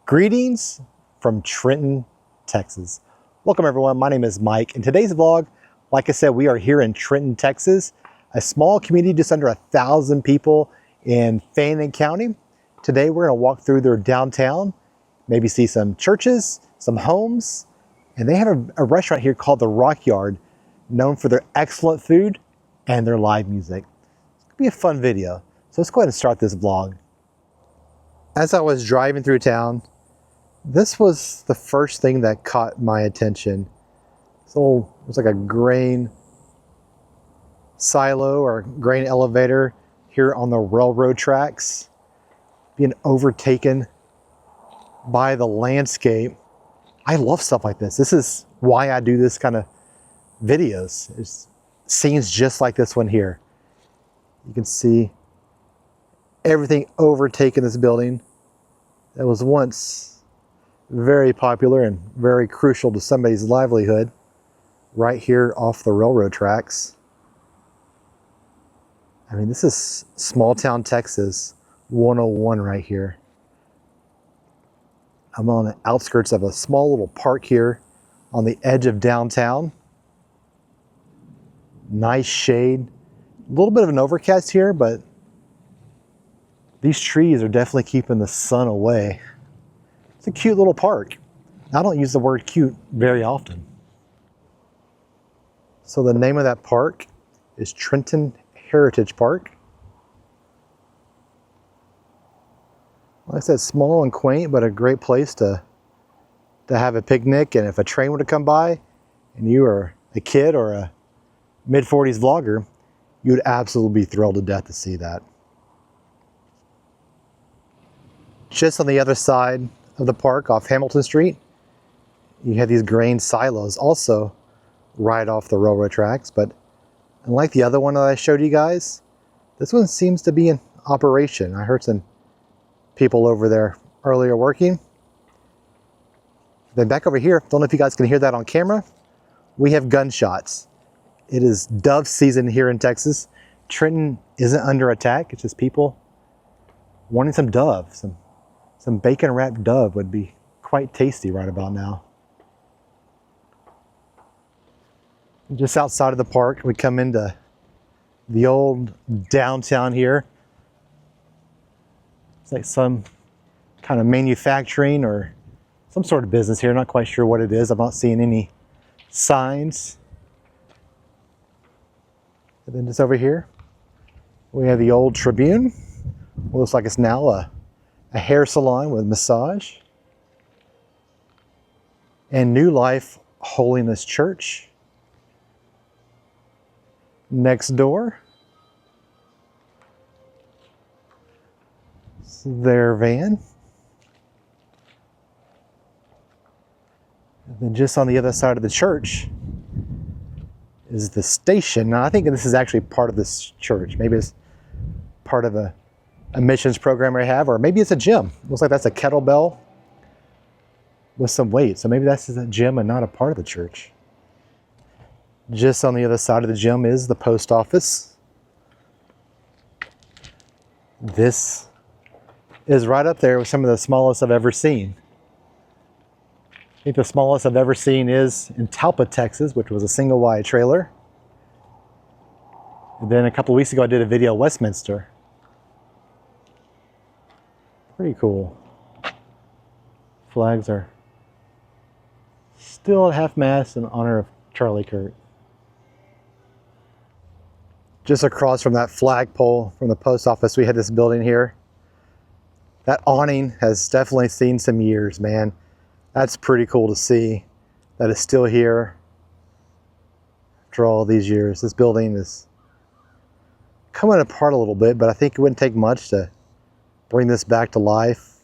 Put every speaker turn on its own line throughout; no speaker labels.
Greetings from Trenton, Texas. Welcome everyone, my name is Mike. In today's vlog, like I said, we are here in Trenton, Texas, a small community just under 1,000 people in Fannin County. Today we're gonna walk through their downtown, maybe see some churches, some homes, and they have a restaurant here called the Rock Yard, known for their excellent food and their live music. It's gonna be a fun video. So let's go ahead and start this vlog. As I was driving through town, this was the first thing that caught my attention. So it was like a grain silo or grain elevator here on the railroad tracks, being overtaken by the landscape. I love stuff like this. This is why I do this kind of videos. It's scenes just like this one here. You can see everything overtaking this building that was once very popular and very crucial to somebody's livelihood right here off the railroad tracks. I mean, this is small town Texas 101 right here. I'm on the outskirts of a small little park here on the edge of downtown. Nice shade. A little bit of an overcast here, but these trees are definitely keeping the sun away. It's a cute little park. I don't use the word cute very often. So the name of that park is Trenton Heritage Park. Like I said, small and quaint, but a great place to have a picnic. And if a train were to come by and you are a kid or a mid-40s vlogger, you would absolutely be thrilled to death to see that. Just on the other side of the park off Hamilton Street, you have these grain silos also right off the railroad tracks. But unlike the other one that I showed you guys, this one seems to be in operation. I heard some people over there earlier working. Then back over here, don't know if you guys can hear that on camera, we have gunshots. It is dove season here in Texas. Trenton isn't under attack, it's just people wanting some dove. Some bacon wrapped dove would be quite tasty right about now. Just outside of the park, we come into the old downtown here. It's like some kind of manufacturing or some sort of business here. Not quite sure what it is. I'm not seeing any signs. And then just over here, we have the old Tribune. Looks like it's now a hair salon with massage. And New Life Holiness Church. Next door, it's their van. And then just on the other side of the church is the station. Now I think this is actually part of this church. Maybe it's part of a missions program I have, or maybe it's a gym. Looks like that's a kettlebell with some weight. So maybe that's a gym and not a part of the church. Just on the other side of the gym is the post office. This is right up there with some of the smallest I've ever seen. I think the smallest I've ever seen is in Talpa, Texas, which was a single wide trailer. And then a couple of weeks ago I did a video at Westminster. Pretty cool. Flags are still at half-mast in honor of Charlie Kirk. Just across from that flagpole from the post office, we had this building here. That awning has definitely seen some years, man. That's pretty cool to see that it's still here after all these years. This building is coming apart a little bit, but I think it wouldn't take much to bring this back to life.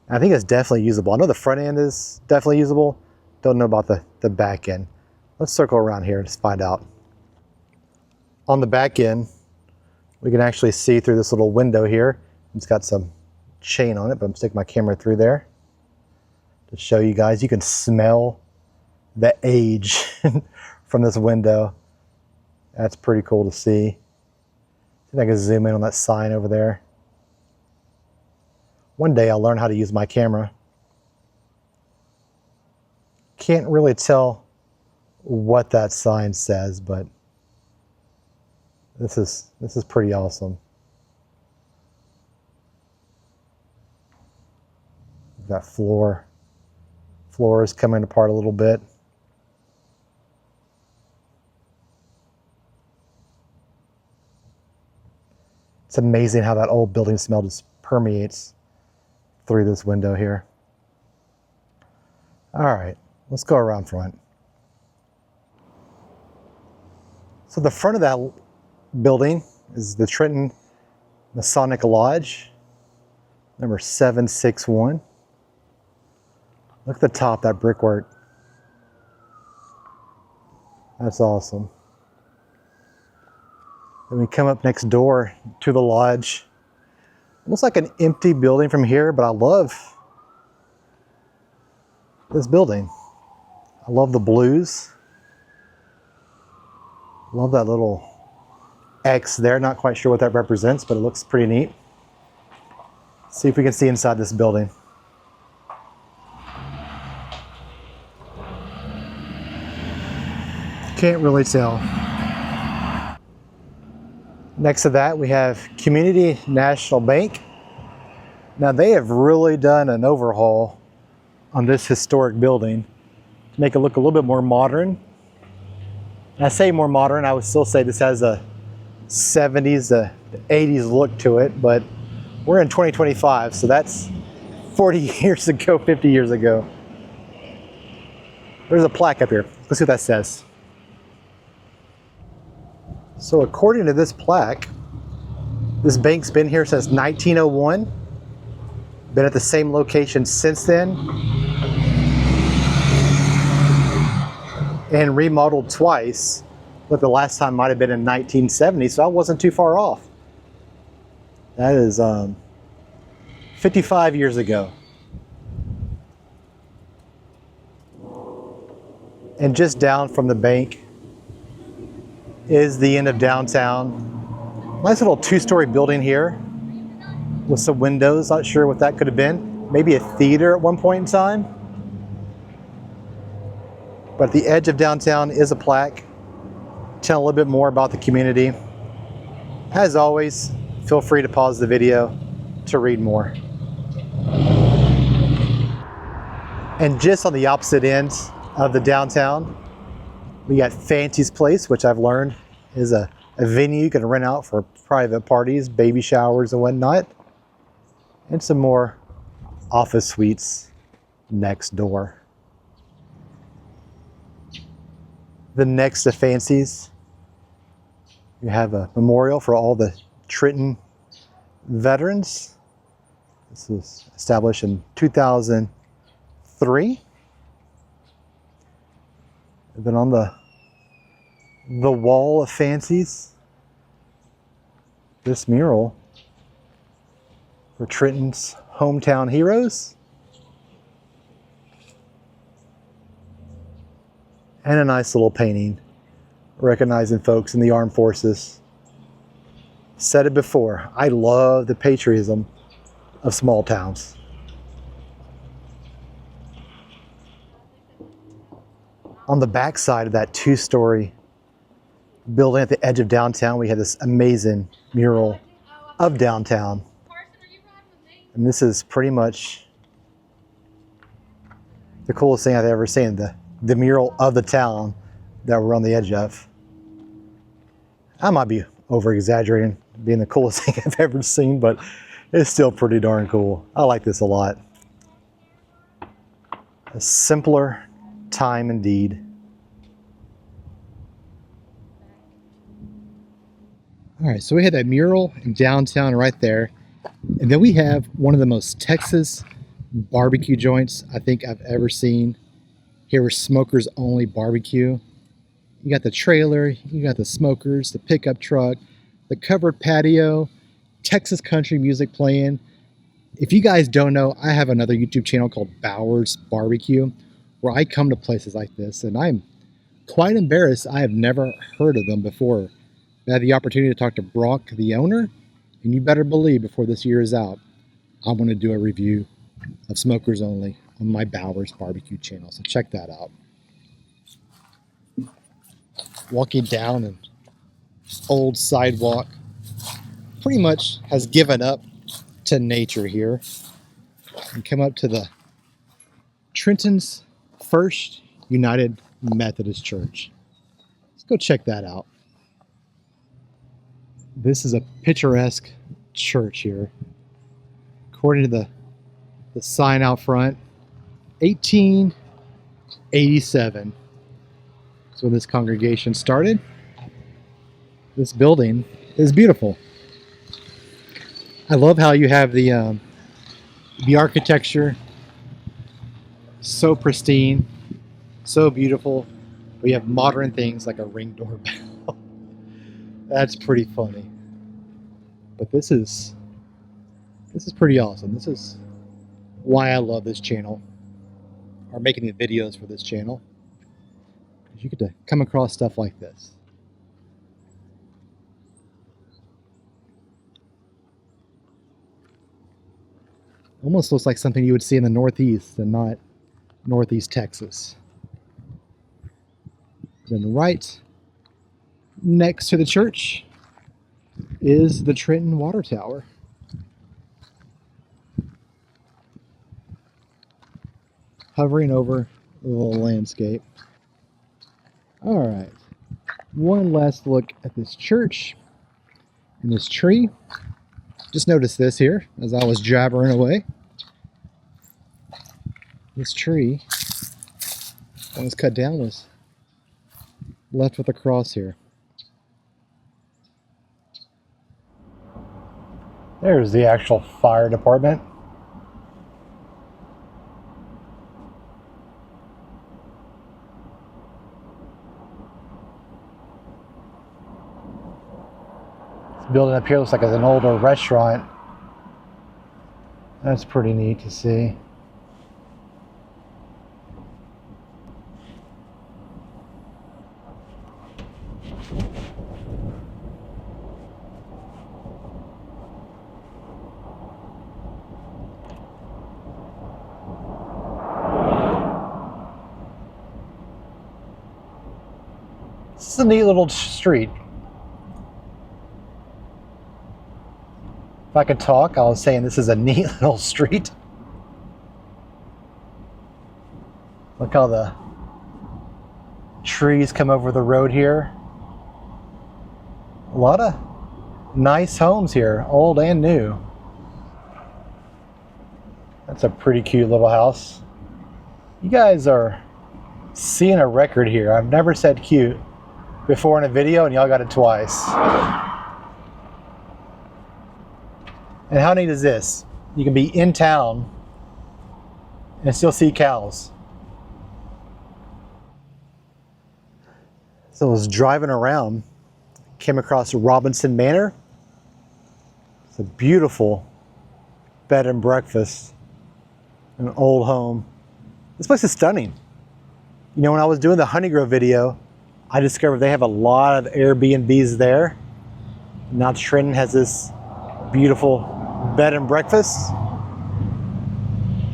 I think it's definitely usable. I know the front end is definitely usable. Don't know about the back end. Let's circle around here and just find out. On the back end, we can actually see through this little window here. It's got some chain on it, but I'm sticking my camera through there to show you guys. You can smell the age from this window. That's pretty cool to see. See if I can zoom in on that sign over there. One day I'll learn how to use my camera. Can't really tell what that sign says, but this is pretty awesome. We've got floors coming apart a little bit. It's amazing how that old building smell just permeates through this window here. All right, let's go around front. So the front of that building is the Trenton Masonic Lodge, number 761. Look at the top, that brickwork. That's awesome. Then we come up next door to the lodge. Looks like an empty building from here, but I love this building. I love the blues. Love that little X there. Not quite sure what that represents, but it looks pretty neat. Let's see if we can see inside this building. Can't really tell. Next to that, we have Community National Bank. Now they have really done an overhaul on this historic building to make it look a little bit more modern. And I say more modern, I would still say this has a 70s to 80s look to it, but we're in 2025, so that's 40 years ago, 50 years ago. There's a plaque up here. Let's see what that says. So according to this plaque, this bank's been here since 1901, been at the same location since then, and remodeled twice, but the last time might have been in 1970, so I wasn't too far off. That is 55 years ago. And just down from the bank is the end of downtown. Nice little two-story building here with some windows. Not sure what that could have been. Maybe a theater at one point in time. But at the edge of downtown is a plaque telling a little bit more about the community. As always, feel free to pause the video to read more. And just on the opposite end of the downtown, we got Fancy's Place, which I've learned is a venue you can rent out for private parties, baby showers and whatnot. And some more office suites next door. The next to Fancy's, you have a memorial for all the Trenton veterans. This was established in 2003. And then on the wall of Fancy's, this mural for Trenton's hometown heroes. And a nice little painting recognizing folks in the armed forces. Said it before, I love the patriotism of small towns. On the back side of that two-story building at the edge of downtown, we have this amazing mural of downtown. And this is pretty much the coolest thing I've ever seen, the mural of the town that we're on the edge of. I might be over-exaggerating, being the coolest thing I've ever seen, but it's still pretty darn cool. I like this a lot. A simpler time indeed. All right, so we had that mural in downtown right there. And then we have one of the most Texas barbecue joints I think I've ever seen. Here we're smokers only barbecue. You got the trailer, you got the smokers, the pickup truck, the covered patio, Texas country music playing. If you guys don't know, I have another YouTube channel called Bowers Barbecue, where I come to places like this, and I'm quite embarrassed. I have never heard of them before. I had the opportunity to talk to Brock, the owner, and you better believe before this year is out, I want to do a review of Smokers Only on my Bowers Barbecue channel, so check that out. Walking down an old sidewalk, pretty much has given up to nature here, and come up to the Trenton's First United Methodist Church. Let's go check that out. This is a picturesque church here. According to the sign out front, 1887 is when this congregation started. This building is beautiful. I love how you have the architecture so pristine, so beautiful. We have modern things like a Ring doorbell. That's pretty funny. But this is pretty awesome. This is why I love this channel, or making the videos for this channel. You get to come across stuff like this. Almost looks like something you would see in the Northeast and not Northeast Texas. Then right next to the church is the Trenton Water Tower. Hovering over the landscape. All right, one last look at this church and this tree. Just noticed this here as I was jabbering away. This tree that was cut down was left with a cross here. There's the actual fire department. This building up here looks like it's an older restaurant. That's pretty neat to see. This is a neat little street. If I could talk, I was saying this is a neat little street. Look how the trees come over the road here. A lot of nice homes here, old and new. That's a pretty cute little house. You guys are seeing a record here. I've never said cute before in a video, and y'all got it twice. And how neat is this? You can be in town and still see cows. So I was driving around, came across Robinson Manor. It's a beautiful bed and breakfast, an old home. This place is stunning. You know, when I was doing the Honeygrove video, I discovered they have a lot of Airbnbs there. Now Trenton has this beautiful bed and breakfast.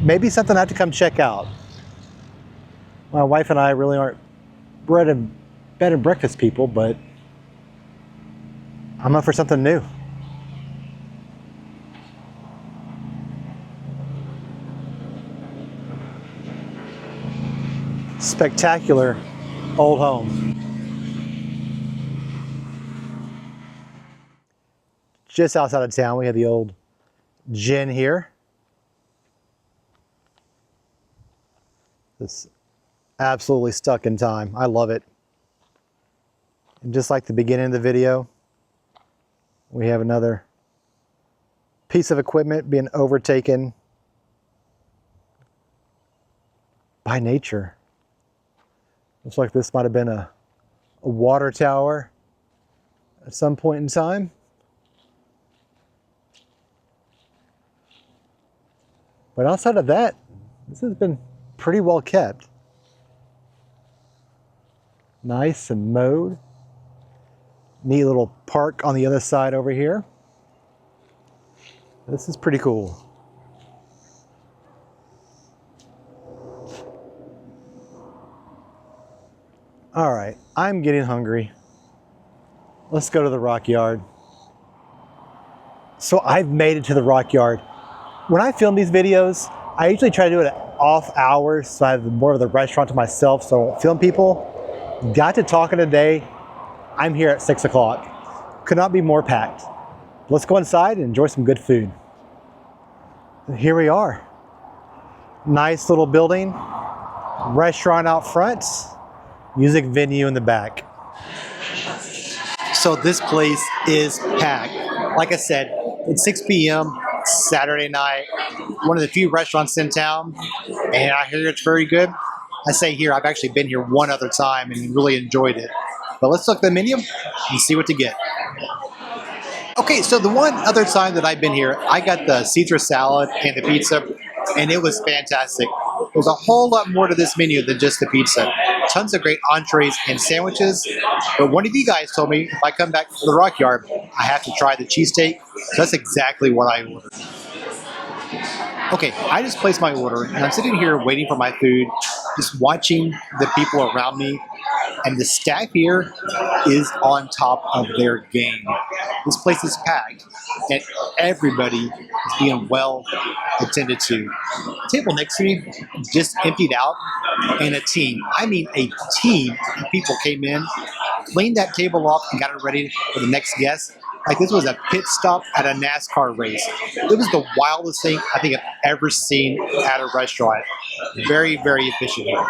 Maybe something I have to come check out. My wife and I really aren't bed and breakfast people, but I'm up for something new. Spectacular old home. Just outside of town, we have the old gin here. It's absolutely stuck in time. I love it. And just like the beginning of the video, we have another piece of equipment being overtaken by nature. Looks like this might have been a water tower at some point in time. But outside of that, this has been pretty well kept. Nice and mowed. Neat little park on the other side over here. This is pretty cool. All right, I'm getting hungry. Let's go to the Rock Yard. So I've made it to the Rock Yard. When I film these videos, I usually try to do it at off hours, so I have more of the restaurant to myself, so I don't film people. Got to talking today. I'm here at 6 o'clock. Could not be more packed. Let's go inside and enjoy some good food. And here we are. Nice little building, restaurant out front, music venue in the back. So this place is packed. Like I said, it's 6 p.m. Saturday night, one of the few restaurants in town, and I hear it's very good. I say here, I've actually been here one other time and really enjoyed it. But let's look at the menu and see what to get. Okay, so the one other time that I've been here, I got the Caesar salad and the pizza, and it was fantastic. There's a whole lot more to this menu than just the pizza. Tons of great entrees and sandwiches. But one of you guys told me if I come back to the Rock Yard, I have to try the cheesesteak. So that's exactly what I ordered. Okay, I just placed my order, and I'm sitting here waiting for my food, just watching the people around me, and the staff here is on top of their game. This place is packed, and everybody is being well attended to. The table next to me just emptied out, and a team of people came in, cleaned that table off, and got it ready for the next guest. Like this was a pit stop at a NASCAR race. It was the wildest thing I think I've ever seen at a restaurant. Very, very efficient here.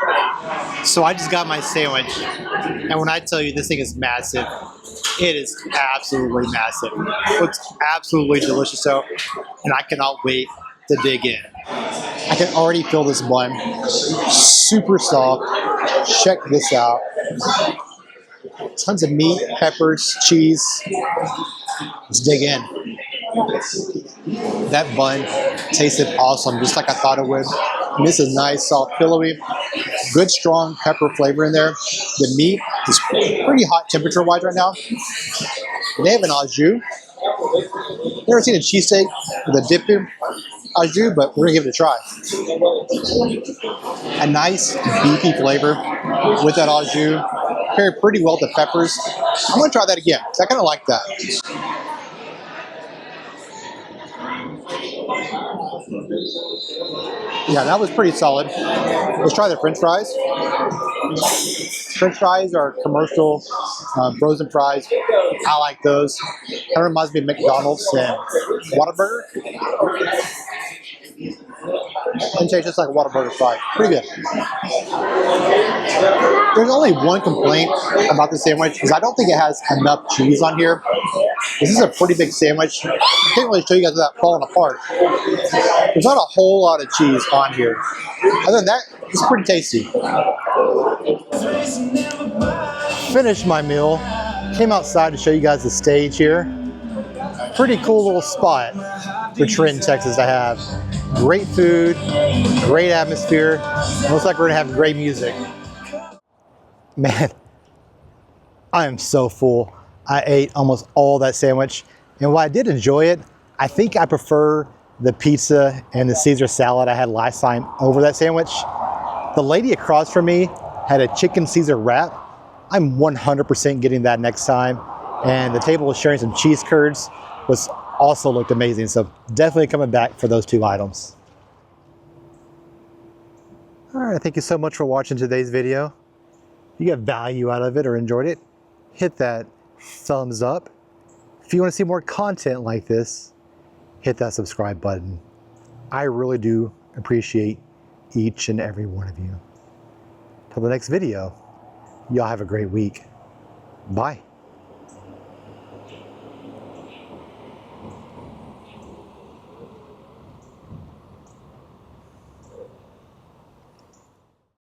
So I just got my sandwich, and when I tell you this thing is massive, it is absolutely massive. It looks absolutely delicious, so, and I cannot wait to dig in. I can already feel this bun. Super soft. Check this out. Tons of meat, peppers, cheese. Let's dig in. That bun tasted awesome, just like I thought it would. And this is nice, soft, pillowy. Good, strong pepper flavor in there. The meat is pretty hot temperature-wise right now. They have an au jus. Never seen a cheesesteak with a dip in au jus, but we're gonna give it a try. A nice beefy flavor with that au jus. Paired pretty well with the peppers. I'm gonna try that again, because I kind of like that. Yeah, that was pretty solid. Let's try the French fries. French fries are commercial, frozen fries. I like those. Kind of reminds me of McDonald's and Whataburger. And tastes just like a Whataburger fry. Pretty good. There's only one complaint about the sandwich, because I don't think it has enough cheese on here. This is a pretty big sandwich. I can't really show you guys without falling apart. There's not a whole lot of cheese on here. Other than that, it's pretty tasty. Finished my meal. Came outside to show you guys the stage here. Pretty cool little spot for Trenton, Texas to have. Great food, great atmosphere. Looks like we're gonna have great music. Man, I am so full. I ate almost all that sandwich. And while I did enjoy it, I think I prefer the pizza and the Caesar salad I had last time over that sandwich. The lady across from me had a chicken Caesar wrap. I'm 100% getting that next time. And the table was sharing some cheese curds, was also looked amazing. So definitely coming back for those two items. All right, thank you so much for watching today's video. If you got value out of it or enjoyed it, hit that thumbs up. If you want to see more content like this, hit that subscribe button. I really do appreciate each and every one of you. Till the next video, y'all have a great week. Bye.